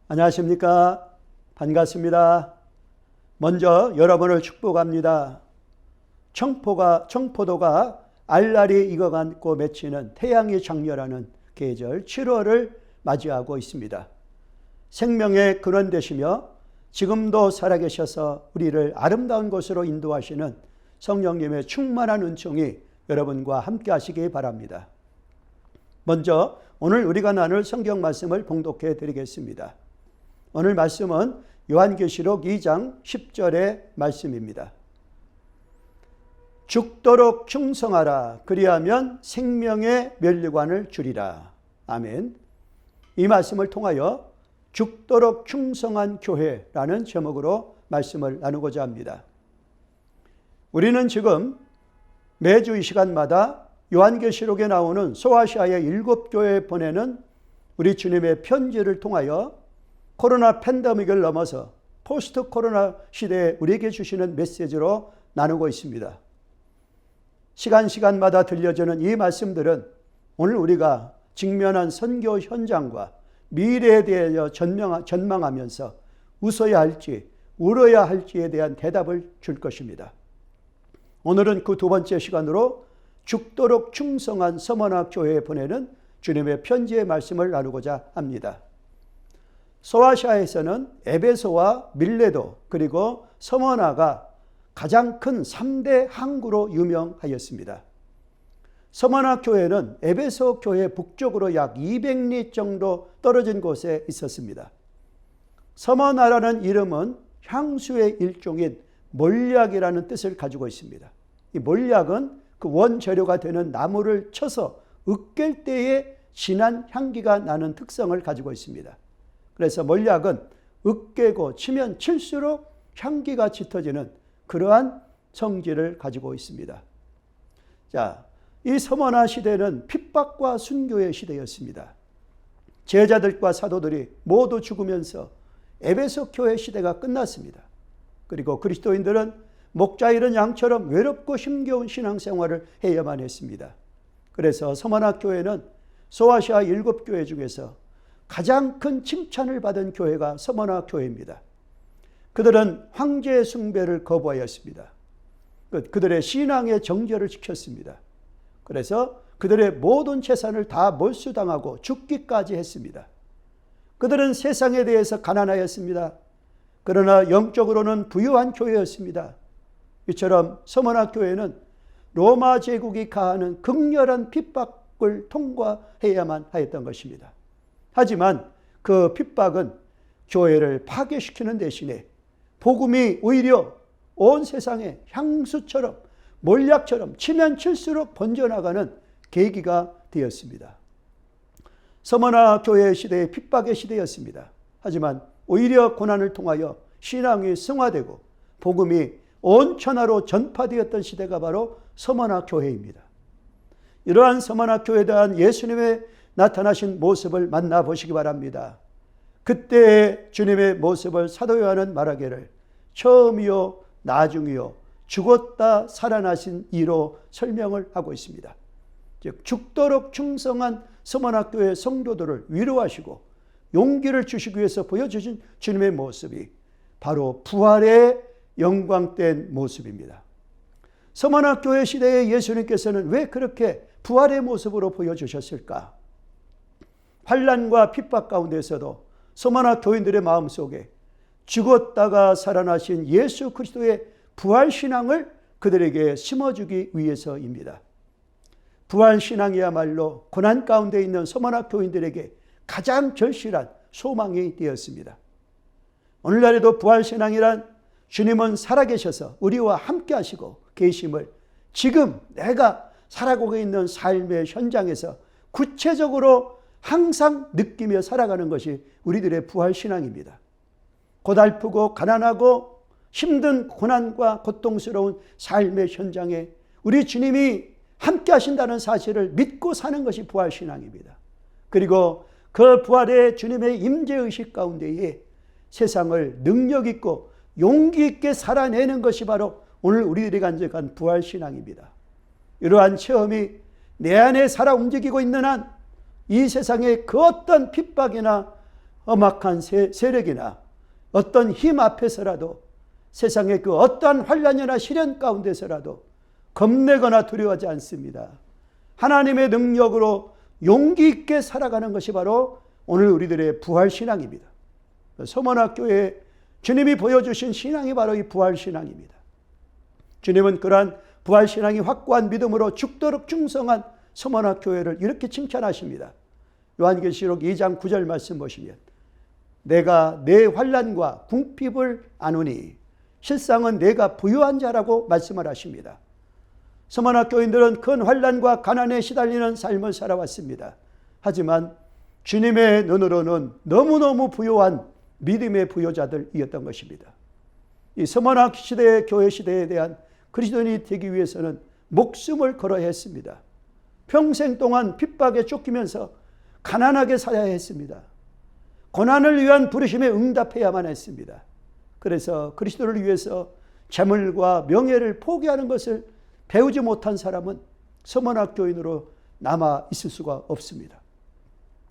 안녕하십니까? 반갑습니다. 먼저 여러분을 축복합니다. 청포도가 알알이 익어가고 맺히는 태양이 장렬하는 계절 7월을 맞이하고 있습니다. 생명의 근원 되시며 지금도 살아계셔서 우리를 아름다운 곳으로 인도하시는 성령님의 충만한 은총이 여러분과 함께 하시기 바랍니다. 먼저 오늘 우리가 나눌 성경 말씀을 봉독해 드리겠습니다. 오늘 말씀은 요한계시록 2장 10절의 말씀입니다. 죽도록 충성하라. 그리하면 생명의 면류관을 주리라. 아멘. 이 말씀을 통하여 죽도록 충성한 교회라는 제목으로 말씀을 나누고자 합니다. 우리는 지금 매주 이 시간마다 요한계시록에 나오는 소아시아의 7교회에 보내는 우리 주님의 편지를 통하여 코로나 팬데믹을 넘어서 포스트 코로나 시대에 우리에게 주시는 메시지로 나누고 있습니다. 시간마다 들려주는 이 말씀들은 오늘 우리가 직면한 선교 현장과 미래에 대하여 전망하면서 웃어야 할지 울어야 할지에 대한 대답을 줄 것입니다. 오늘은 그 두 번째 시간으로 죽도록 충성한 서머나 교회에 보내는 주님의 편지의 말씀을 나누고자 합니다. 소아시아에서는 에베소와 밀레도 그리고 서머나가 가장 큰 3대 항구로 유명하였습니다. 서머나 교회는 에베소 교회 북쪽으로 약 200리 정도 떨어진 곳에 있었습니다. 서머나라는 이름은 향수의 일종인 몰약이라는 뜻을 가지고 있습니다. 이 몰약은 그 원재료가 되는 나무를 쳐서 으깰 때에 진한 향기가 나는 특성을 가지고 있습니다. 그래서 몰약은 으깨고 치면 칠수록 향기가 짙어지는 그러한 성질을 가지고 있습니다. 자, 이 서머나 시대는 핍박과 순교의 시대였습니다. 제자들과 사도들이 모두 죽으면서 에베소 교회 시대가 끝났습니다. 그리고 그리스도인들은 목자 잃은 양처럼 외롭고 힘겨운 신앙생활을 해야만 했습니다. 그래서 서머나 교회는 소아시아 7교회 중에서 가장 큰 칭찬을 받은 교회가 서머나 교회입니다. 그들은 황제 숭배를 거부하였습니다. 그들의 신앙의 정절을 지켰습니다. 그래서 그들의 모든 재산을 다 몰수당하고 죽기까지 했습니다. 그들은 세상에 대해서 가난하였습니다. 그러나 영적으로는 부유한 교회였습니다. 이처럼 서머나 교회는 로마 제국이 가하는 극렬한 핍박을 통과해야만 하였던 것입니다. 하지만 그 핍박은 교회를 파괴시키는 대신에 복음이 오히려 온 세상에 향수처럼 몰약처럼 치면 칠수록 번져나가는 계기가 되었습니다. 서머나 교회 시대의 핍박의 시대였습니다. 하지만 오히려 고난을 통하여 신앙이 승화되고 복음이 온 천하로 전파되었던 시대가 바로 서머나 교회입니다. 이러한 서머나 교회에 대한 예수님의 나타나신 모습을 만나보시기 바랍니다. 그때의 주님의 모습을 사도 요한은 말하기를 처음이요 나중이요 죽었다 살아나신 이로 설명을 하고 있습니다. 즉 죽도록 충성한 서머나 교회 성도들을 위로하시고 용기를 주시기 위해서 보여주신 주님의 모습이 바로 부활의 영광된 모습입니다. 서머나 교회 시대의 예수님께서는 왜 그렇게 부활의 모습으로 보여주셨을까? 환난과 핍박 가운데서도 서머나 교인들의 마음속에 죽었다가 살아나신 예수 그리스도의 부활신앙을 그들에게 심어주기 위해서입니다. 부활신앙이야말로 고난 가운데 있는 서머나 교인들에게 가장 절실한 소망이 되었습니다. 오늘날에도 부활신앙이란 주님은 살아계셔서 우리와 함께 하시고 계심을 지금 내가 살아가고 있는 삶의 현장에서 구체적으로 항상 느끼며 살아가는 것이 우리들의 부활신앙입니다. 고달프고 가난하고 힘든 고난과 고통스러운 삶의 현장에 우리 주님이 함께 하신다는 사실을 믿고 사는 것이 부활신앙입니다. 그리고 그 부활의 주님의 임재의식 가운데에 세상을 능력 있고 용기 있게 살아내는 것이 바로 오늘 우리들이 간직한 부활신앙입니다. 이러한 체험이 내 안에 살아 움직이고 있는 한 이 세상의 그 어떤 핍박이나 험악한 세력이나 어떤 힘 앞에서라도 세상의 그 어떠한 환난이나 시련 가운데서라도 겁내거나 두려워하지 않습니다. 하나님의 능력으로 용기 있게 살아가는 것이 바로 오늘 우리들의 부활신앙입니다. 서문학교에 주님이 보여주신 신앙이 바로 이 부활신앙입니다. 주님은 그러한 부활신앙이 확고한 믿음으로 죽도록 충성한 서문학교회를 이렇게 칭찬하십니다. 요한계시록 2장 9절 말씀 보시면 내가 내 환난과 궁핍을 아노니 실상은 내가 부유한 자라고 말씀을 하십니다. 서문학교인들은 큰 환난과 가난에 시달리는 삶을 살아왔습니다. 하지만 주님의 눈으로는 너무너무 부유한 믿음의 부여자들이었던 것입니다. 이 서문학 시대의 교회 시대에 대한 그리스도인이 되기 위해서는 목숨을 걸어야 했습니다. 평생 동안 핍박에 쫓기면서 가난하게 살아야 했습니다. 고난을 위한 부르심에 응답해야만 했습니다. 그래서 그리스도를 위해서 재물과 명예를 포기하는 것을 배우지 못한 사람은 서문학교인으로 남아 있을 수가 없습니다.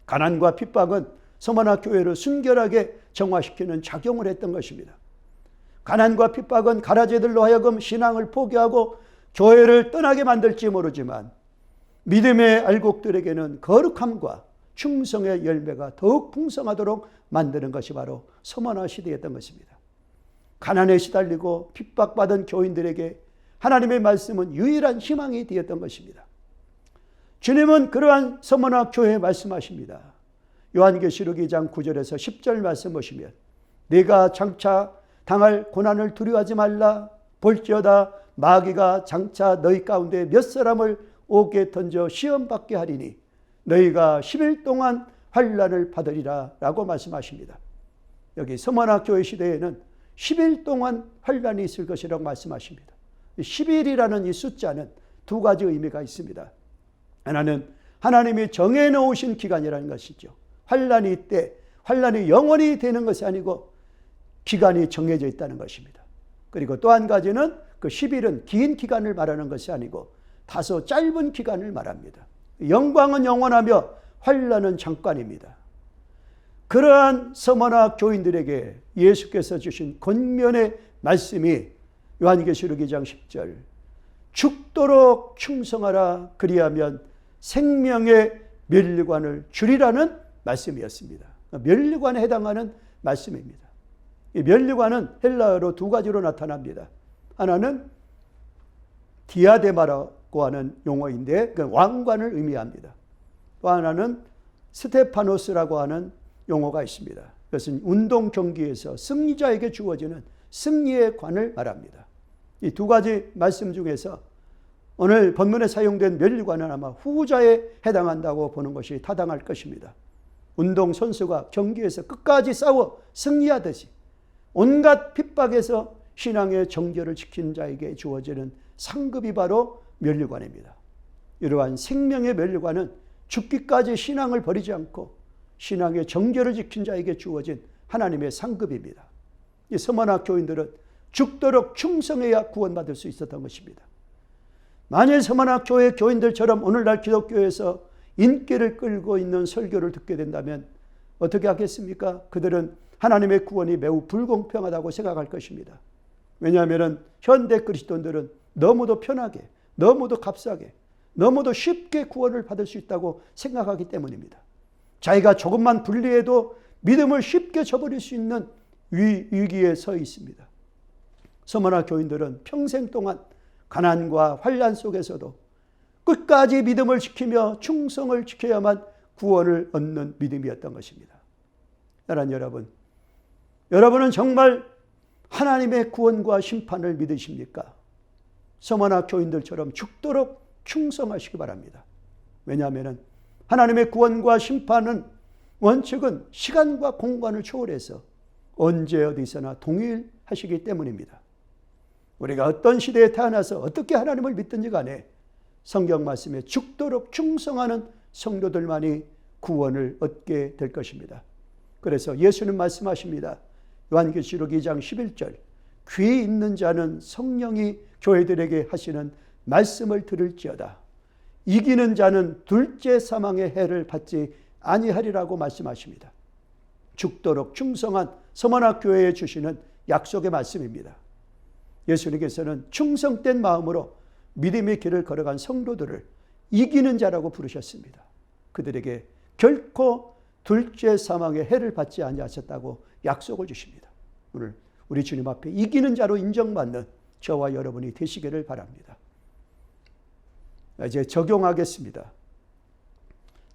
가난과 핍박은 서문학교회를 순결하게 정화시키는 작용을 했던 것입니다. 가난과 핍박은 가라제들로 하여금 신앙을 포기하고 교회를 떠나게 만들지 모르지만 믿음의 알곡들에게는 거룩함과 충성의 열매가 더욱 풍성하도록 만드는 것이 바로 서문화 시대였던 것입니다. 가난에 시달리고 핍박받은 교인들에게 하나님의 말씀은 유일한 희망이 되었던 것입니다. 주님은 그러한 서문화 교회에 말씀하십니다. 요한계시록 2장 9절에서 10절 말씀 보시면 네가 장차 당할 고난을 두려워하지 말라. 볼지어다 마귀가 장차 너희 가운데 몇 사람을 옥에 던져 시험받게 하리니 너희가 10일 동안 환난을 받으리라 라고 말씀하십니다. 여기 서문화 교회 시대에는 10일 동안 환난이 있을 것이라고 말씀하십니다. 10일이라는 이 숫자는 두 가지 의미가 있습니다. 하나는 하나님이 정해놓으신 기간이라는 것이죠. 환난이 있대 환난이 영원히 되는 것이 아니고 기간이 정해져 있다는 것입니다. 그리고 또 한 가지는 그 10일은 긴 기간을 말하는 것이 아니고 다소 짧은 기간을 말합니다. 영광은 영원하며 환난은 잠깐입니다. 그러한 서문화 교인들에게 예수께서 주신 권면의 말씀이 요한계시록 2장 10절 죽도록 충성하라 그리하면 생명의 면류관을 주리라는 말씀이었습니다. 면류관에 해당하는 말씀입니다. 이 면류관은 헬라어로 두 가지로 나타납니다. 하나는 디아데마라고 하는 용어인데 그 왕관을 의미합니다. 또 하나는 스테파노스라고 하는 용어가 있습니다. 그것은 운동 경기에서 승리자에게 주어지는 승리의 관을 말합니다. 이 두 가지 말씀 중에서 오늘 본문에 사용된 면류관은 아마 후자에 해당한다고 보는 것이 타당할 것입니다. 운동선수가 경기에서 끝까지 싸워 승리하듯이 온갖 핍박에서 신앙의 정결을 지킨 자에게 주어지는 상급이 바로 면류관입니다. 이러한 생명의 면류관은 죽기까지 신앙을 버리지 않고 신앙의 정결을 지킨 자에게 주어진 하나님의 상급입니다. 이 서문화 교인들은 죽도록 충성해야 구원받을 수 있었던 것입니다. 만일 서문화 교회 교인들처럼 오늘날 기독교에서 인기를 끌고 있는 설교를 듣게 된다면 어떻게 하겠습니까? 그들은 하나님의 구원이 매우 불공평하다고 생각할 것입니다. 왜냐하면 현대 그리스도인들은 너무도 편하게, 너무도 값싸게, 너무도 쉽게 구원을 받을 수 있다고 생각하기 때문입니다. 자기가 조금만 불리해도 믿음을 쉽게 저버릴 수 있는 위기에 서 있습니다. 서문화 교인들은 평생 동안 가난과 환난 속에서도 끝까지 믿음을 지키며 충성을 지켜야만 구원을 얻는 믿음이었던 것입니다. 사랑하는 여러분, 여러분은 정말 하나님의 구원과 심판을 믿으십니까? 서문화 교인들처럼 죽도록 충성하시기 바랍니다. 왜냐하면 하나님의 구원과 심판은 원칙은 시간과 공간을 초월해서 언제 어디서나 동일하시기 때문입니다. 우리가 어떤 시대에 태어나서 어떻게 하나님을 믿든지 간에 성경 말씀에 죽도록 충성하는 성도들만이 구원을 얻게 될 것입니다. 그래서 예수는 말씀하십니다. 요한계시록 2장 11절 귀 있는 자는 성령이 교회들에게 하시는 말씀을 들을지어다. 이기는 자는 둘째 사망의 해를 받지 아니하리라고 말씀하십니다. 죽도록 충성한 서머나 교회에 주시는 약속의 말씀입니다. 예수님께서는 충성된 마음으로 믿음의 길을 걸어간 성도들을 이기는 자라고 부르셨습니다. 그들에게 결코 둘째 사망의 해를 받지 아니하셨다고 약속을 주십니다. 오늘 우리 주님 앞에 이기는 자로 인정받는 저와 여러분이 되시기를 바랍니다. 이제 적용하겠습니다.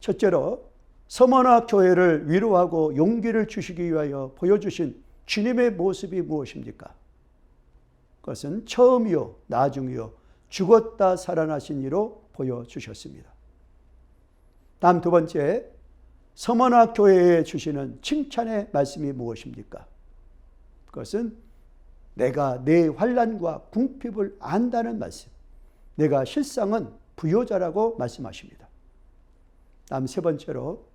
첫째로 서머나 교회를 위로하고 용기를 주시기 위하여 보여주신 주님의 모습이 무엇입니까? 그것은 처음이요 나중이요 죽었다 살아나신 이로 보여주셨습니다. 다음 두 번째, 서머나 교회에 주시는 칭찬의 말씀이 무엇입니까? 그것은 내가 내 환난과 궁핍을 안다는 말씀. 내가 실상은 부요자라고 말씀하십니다. 다음 세 번째로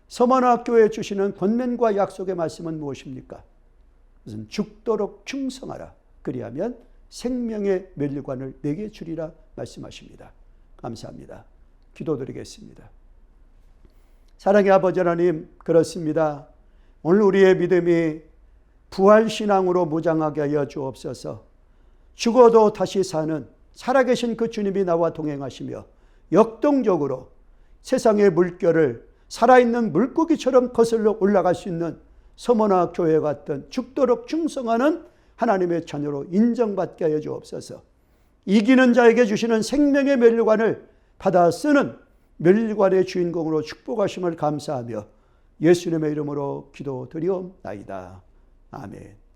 서머나 교회에 주시는 권면과 약속의 말씀은 무엇입니까? 그것은 죽도록 충성하라. 그리하면 생명의 멸류관을 내게 주리라 말씀하십니다. 감사합니다. 기도드리겠습니다. 사랑의 아버지 하나님, 그렇습니다. 오늘 우리의 믿음이 부활신앙으로 무장하게 하여 주옵소서. 죽어도 다시 사는 살아계신 그 주님이 나와 동행하시며 역동적으로 세상의 물결을 살아있는 물고기처럼 거슬러 올라갈 수 있는 서머나 교회 같은 죽도록 충성하는 하나님의 자녀로 인정받게 하여 주옵소서. 이기는 자에게 주시는 생명의 멸류관을 받아 쓰는 멸류관의 주인공으로 축복하심을 감사하며 예수님의 이름으로 기도드리옵나이다. 아멘.